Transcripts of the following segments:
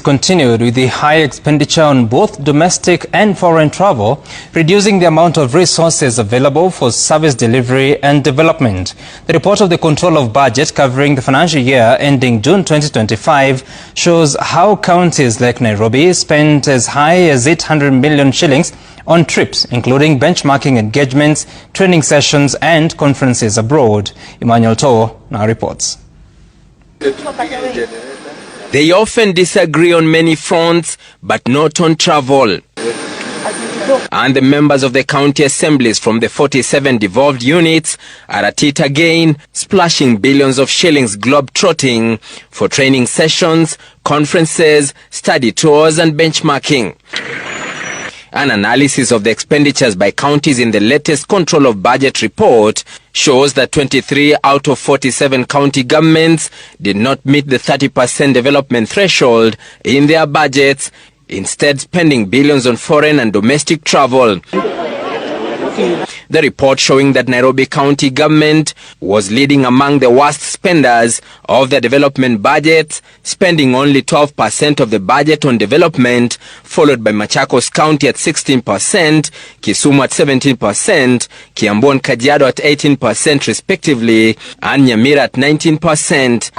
Continued with the high expenditure on both domestic and foreign travel, reducing the amount of resources available for service delivery and development. The report of the Control of Budget covering the financial year ending June 2025 shows how counties like Nairobi spent as high as 800 million shillings on trips, including benchmarking engagements, training sessions and conferences abroad. Emmanuel Toh now reports. They often disagree on many fronts, but not on travel. And the members of the county assemblies from the 47 devolved units are at it again, splashing billions of shillings globe-trotting for training sessions, conferences, study tours and benchmarking. An analysis of the expenditures by counties in the latest Control of Budget report shows that 23 out of 47 county governments did not meet the 30% development threshold in their budgets, instead spending billions on foreign and domestic travel. The report showing that Nairobi County government was leading among the worst spenders of the development budget, spending only 12% of the budget on development, followed by Machakos County at 16%, Kisumu at 17%, Kiambu and Kajiado at 18% respectively, and Nyamira at 19%.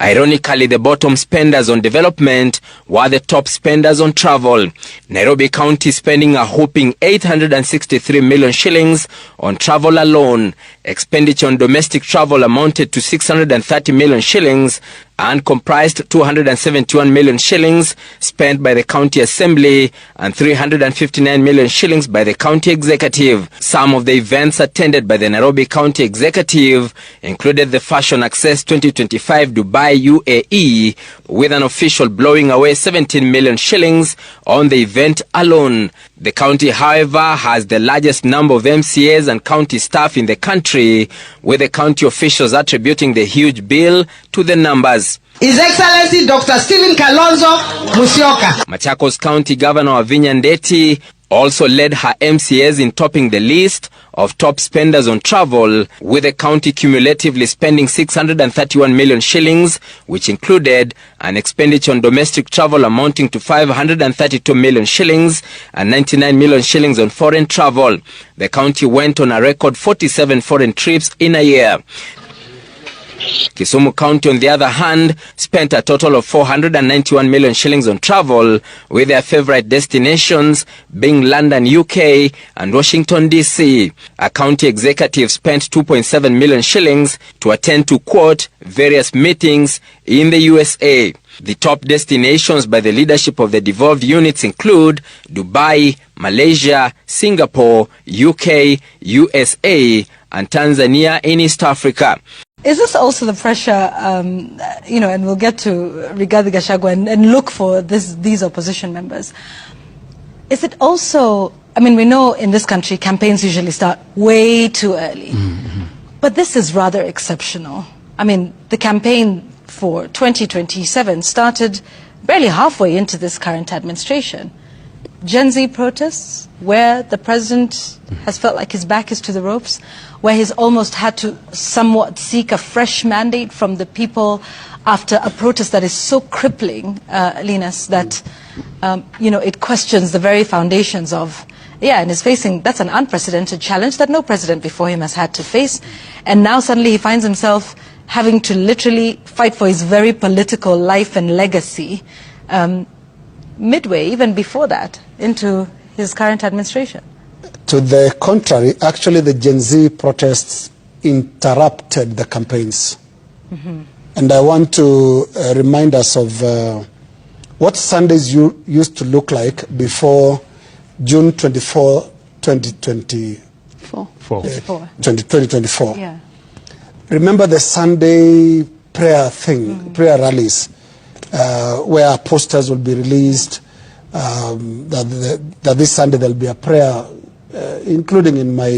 Ironically, the bottom spenders on development were the top spenders on travel. Nairobi County spending a whopping 863 million shillings on travel alone. Expenditure on domestic travel amounted to 630 million shillings and comprised 271 million shillings spent by the county assembly and 359 million shillings by the county executive. Some of the events attended by the Nairobi County executive included the Fashion Access 2025 Dubai UAE, with an official blowing away 17 million shillings on the event alone. The county, however, has the largest number of MCAs and county staff in the country, with the county officials attributing the huge bill to the numbers. His Excellency Dr. Stephen Kalonzo Musyoka. Machakos County Governor Wavinya Ndeti also led her MCAs in topping the list of top spenders on travel, with the county cumulatively spending 631 million shillings, which included an expenditure on domestic travel amounting to 532 million shillings and 99 million shillings on foreign travel. The county went on a record 47 foreign trips in a year. Kisumu County, on the other hand, spent a total of 491 million shillings on travel, with their favorite destinations being London, UK and Washington, D.C. A county executive spent 2.7 million shillings to attend to, quote, various meetings in the USA. The top destinations by the leadership of the devolved units include Dubai, Malaysia, Singapore, UK, USA and Tanzania in East Africa. Is this also the pressure, and we'll get to Rigathi Gachagua and look for these opposition members. Is it also, we know in this country campaigns usually start way too early, but this is rather exceptional. The campaign for 2027 started barely halfway into this current administration. Gen Z protests, where the president has felt like his back is to the ropes, where he's almost had to somewhat seek a fresh mandate from the people after a protest that is so crippling, Linus, that it questions the very foundations of, and is facing, that's an unprecedented challenge that no president before him has had to face. And now suddenly he finds himself having to literally fight for his very political life and legacy, midway, even before that, into his current administration. To the contrary, actually the Gen Z protests interrupted the campaigns. And I want to remind us of what Sundays used to look like before June 24, 2024. 2024. Yeah. Remember the Sunday prayer thing, prayer rallies, where posters will be released, that this Sunday there'll be a prayer, including in my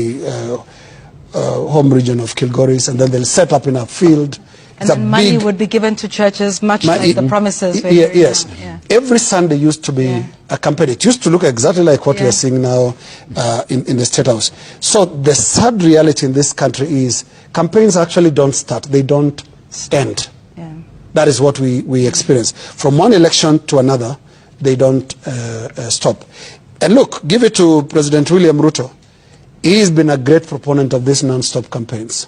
home region of Kilgoris, and then they'll set up in a field. And then money would be given to churches, much like the promises. Yes. Every Sunday used to be a campaign. It used to look exactly like what we are seeing now in the State House. So the sad reality in this country is campaigns actually don't start. They don't end. That is what we experience. From one election to another, they don't stop. And look, give it to President William Ruto. He's been a great proponent of these non-stop campaigns.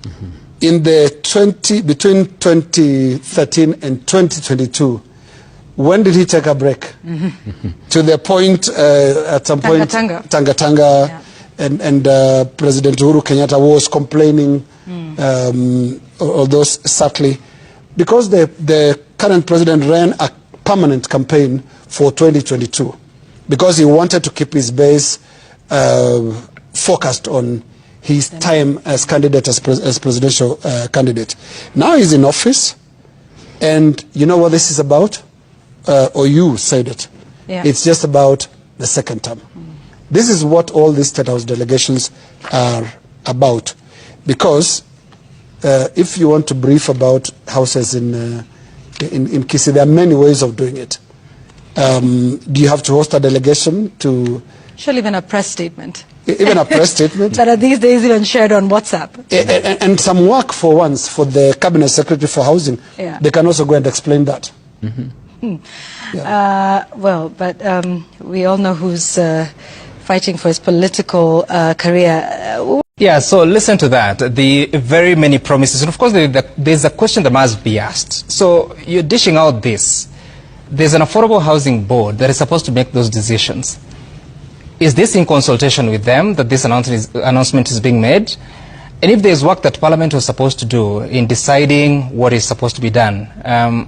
Mm-hmm. In the between 2013 and 2022, when did he take a break? Mm-hmm. To the point, at some point, Tanga, yeah. and President Uhuru Kenyatta was complaining, although subtly, because the current president ran a permanent campaign for 2022, because he wanted to keep his base focused on his time as candidate, as presidential candidate. Now he's in office, and you know what this is about? Or you said it. Yeah. It's just about the second term. This is what all these State House delegations are about. Because if you want to brief about houses in Kisii, there are many ways of doing it. Do you have to host a delegation to... Surely even a press statement. Even a press statement. That are these days even shared on WhatsApp. And some work for once for the Cabinet Secretary for Housing. Yeah. They can also go and explain that. Mm-hmm. Yeah. Well, but we all know who's fighting for his political career. Yeah, so listen to that. The very many promises. And of course, there's a question that must be asked. So you're dishing out this. There's an affordable housing board that is supposed to make those decisions. Is this in consultation with them that this announcement is being made? And if there's work that Parliament was supposed to do in deciding what is supposed to be done,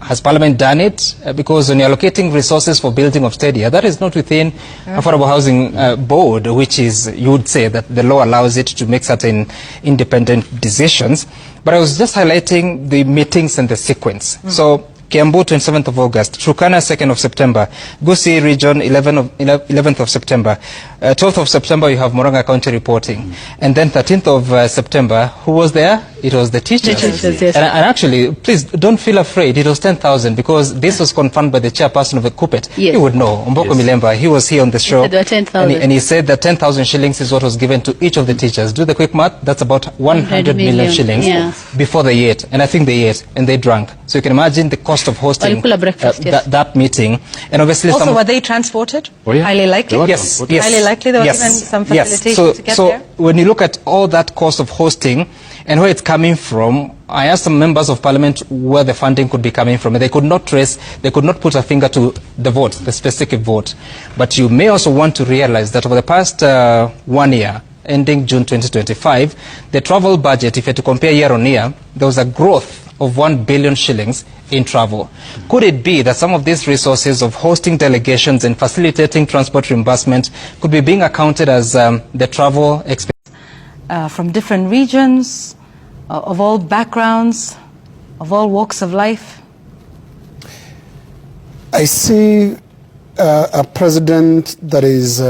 has Parliament done it? Because when you're allocating resources for building of stadia, that is not within Affordable Housing Board, which is, you would say that the law allows it to make certain independent decisions. But I was just highlighting the meetings and the sequence. So Kiambu, 27th of August, Turkana, 2nd of September, Gusii region, 11th of September, 12th of September, you have Murang'a County reporting. And then 13th of September, who was there? It was the teachers. Yes. And actually, please don't feel afraid. It was 10,000 because this was confirmed by the chairperson of the Kupet. Yes. He would know, Mboko Milemba. He was here on the show. And he said that 10,000 shillings is what was given to each of the teachers. Do the quick math. That's about 100 million shillings before they ate. And I think they ate and they drank. So you can imagine the cost of hosting that meeting. And obviously also, were they transported? Oh, yeah. Highly likely? Yes. Highly likely there was even some facilitation to get there? So when you look at all that cost of hosting and where it's coming from, I asked some members of parliament where the funding could be coming from, and they could not trace, they could not put a finger to the vote, the specific vote. But you may also want to realize that over the past 1 year, ending June 2025, the travel budget, if you had to compare year on year, there was a growth of 1 billion shillings in travel. Could it be that some of these resources of hosting delegations and facilitating transport reimbursement could be being accounted as the travel expense? From different regions, of all backgrounds, of all walks of life? I see a president that is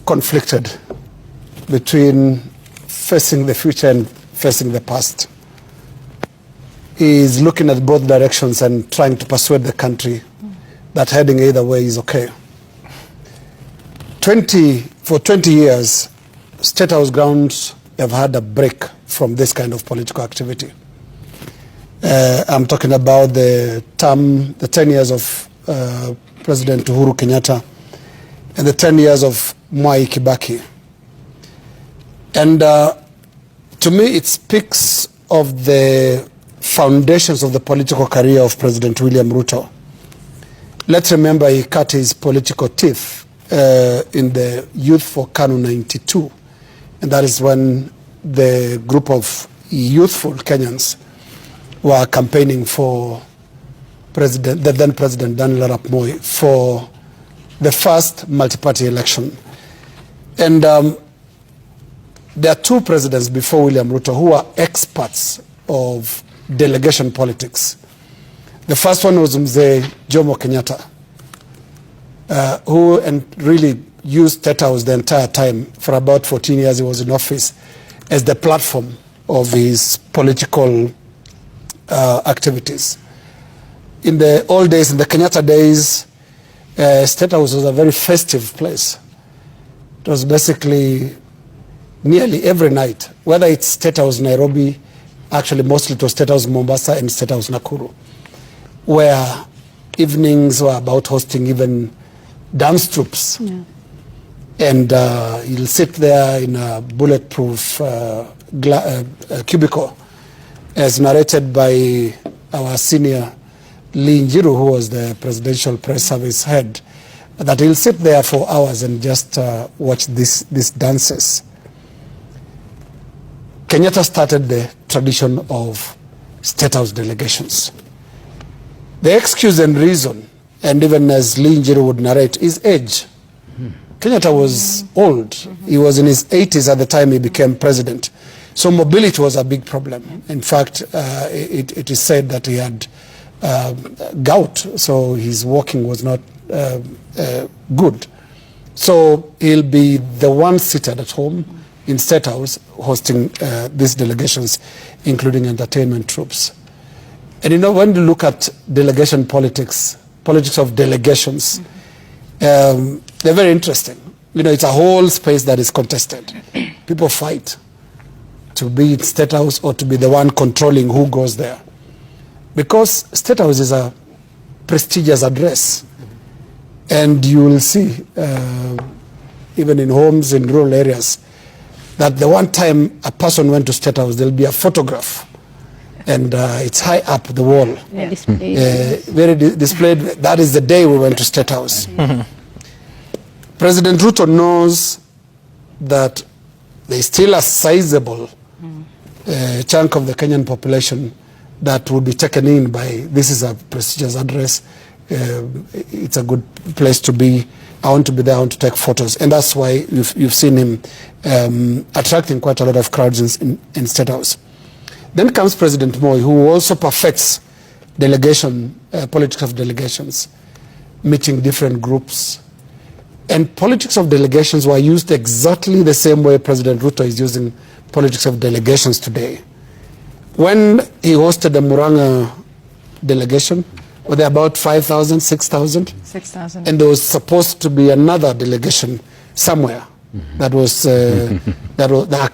conflicted between facing the future and facing the past. He is looking at both directions and trying to persuade the country that heading either way is okay. For 20 years, State House grounds have had a break from this kind of political activity. I'm talking about the 10 years of President Uhuru Kenyatta and the 10 years of Mwai Kibaki. And to me, it speaks of the foundations of the political career of President William Ruto. Let's remember he cut his political teeth in the Youth for KANU 92. And that is when the group of youthful Kenyans were campaigning for the then President Daniel Arap Moi for the first multi-party election. And there are two presidents before William Ruto who are experts of delegation politics. The first one was Mzee Jomo Kenyatta, who really used State House the entire time. For about 14 years he was in office as the platform of his political activities. In the old days, in the Kenyatta days, State House was a very festive place. It was basically nearly every night, whether it's State House Nairobi, Actually, mostly it was State House Mombasa and State House Nakuru, where evenings were about hosting even dance troops. Yeah. And you'll sit there in a bulletproof cubicle, as narrated by our senior Lee Njiru, who was the presidential press service head, that he'll sit there for hours and just watch these dances. Kenyatta started the tradition of State House delegations. The excuse and reason, and even as Lee Njiru would narrate, is age. Kenyatta was old. He was in his 80s at the time he became president. So mobility was a big problem. In fact, it is said that he had gout, so his walking was not good. So he'll be the one seated at home in State House hosting these delegations, including entertainment troops. And you know, when you look at delegation politics of delegations, they're very interesting. You know, it's a whole space that is contested. People fight to be in State House or to be the one controlling who goes there. Because State House is a prestigious address. And you will see, even in homes in rural areas, that the one time a person went to State House, there'll be a photograph. And it's high up the wall. Yeah. Very displayed. That is the day we went to State House. President Ruto knows that there's still a sizable chunk of the Kenyan population that will be taken in by, this is a prestigious address, it's a good place to be, I want to be there, I want to take photos. And that's why you've seen him attracting quite a lot of crowds in State House. Then comes President Moi, who also perfects delegation, politics of delegations, meeting different groups. And politics of delegations were used exactly the same way President Ruto is using politics of delegations today. When he hosted the Murang'a delegation, were there about 5,000, 6,000? 6,000. And there was supposed to be another delegation somewhere that was the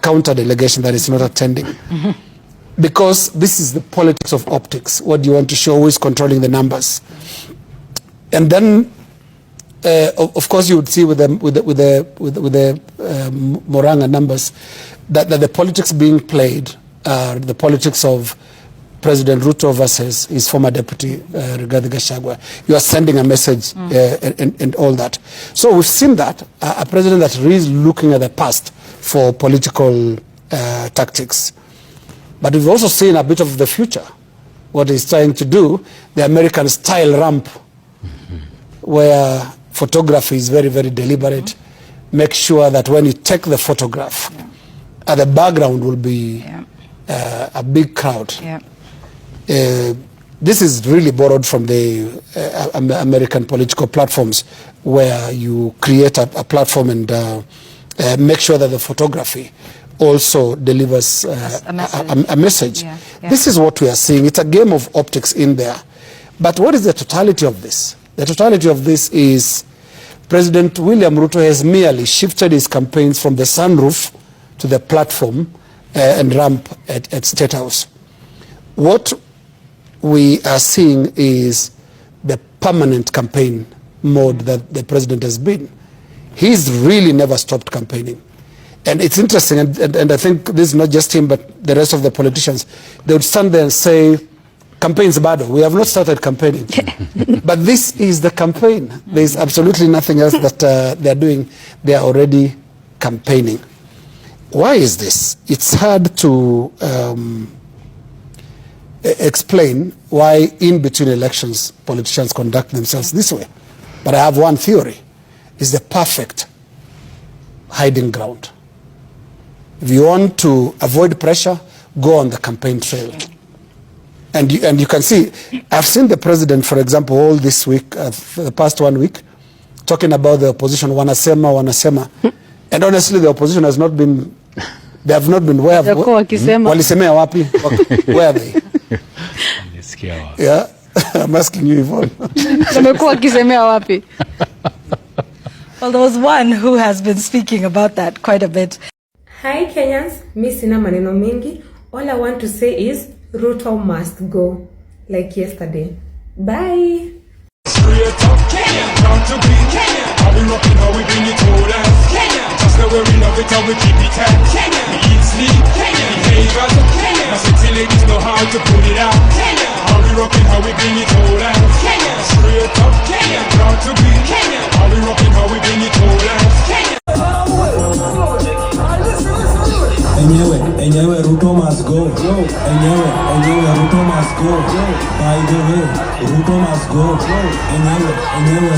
counter delegation that is not attending. Because this is the politics of optics. What do you want to show? Who is controlling the numbers? And then, of course, you would see with the Murang'a numbers that the politics being played are the politics of President Ruto versus his former deputy, Rigathi Gachagua. You are sending a message and all that. So we've seen that, a president that is looking at the past for political tactics. But we've also seen a bit of the future, what he's trying to do, the American style ramp, where photography is very, very deliberate. Make sure that when you take the photograph, the background will be a big crowd. This is really borrowed from the American political platforms, where you create a platform and make sure that the photography also delivers a message. This is what we are seeing. It's a game of optics in there. But what is the totality of this? The totality of this is President William Ruto has merely shifted his campaigns from the sunroof to the platform and ramp at State House. What we are seeing is the permanent campaign mode that the president has been. He's really never stopped campaigning. And it's interesting, and I think this is not just him, but the rest of the politicians, they would stand there and say, campaign's bad. We have not started campaigning. But this is the campaign. There is absolutely nothing else that they are doing. They are already campaigning. Why is this? It's hard to explain why in between elections politicians conduct themselves this way. But I have one theory. It's the perfect hiding ground. If you want to avoid pressure, go on the campaign trail. And you can see, I've seen the president, for example, all this week, for the past 1 week, talking about the opposition, wanasema. And honestly, the opposition has not been, they have not been, where walisemea wapi? Where are they? Yeah, I'm asking you, Yvonne. Well, there was one who has been speaking about that quite a bit. Hi Kenyans, mi sina maneno mingi, All I want to say is Ruto must go, like yesterday. Bye. Straight up Kenya, down to be Kenya. How we rockin', how we bring it all out. Kenya, just the way we love it, how we keep it tight. Kenya, we eat, sleep, Kenya, behave as a Kenya. My sexy ladies know how to put it out. Kenya, how we rockin', how we bring it all out. Kenya, straight up Kenya, down to be Kenya. How we rockin', how we bring it all out. Kenya. Enyewe, Ruto must go. Enyewe, Ruto must go. By the way, Ruto must go. Enyewe,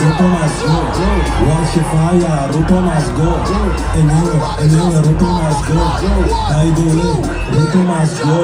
Ruto must go. Wash your fire, Ruto must go. Enyewe, Ruto must go. By the way, Ruto must go.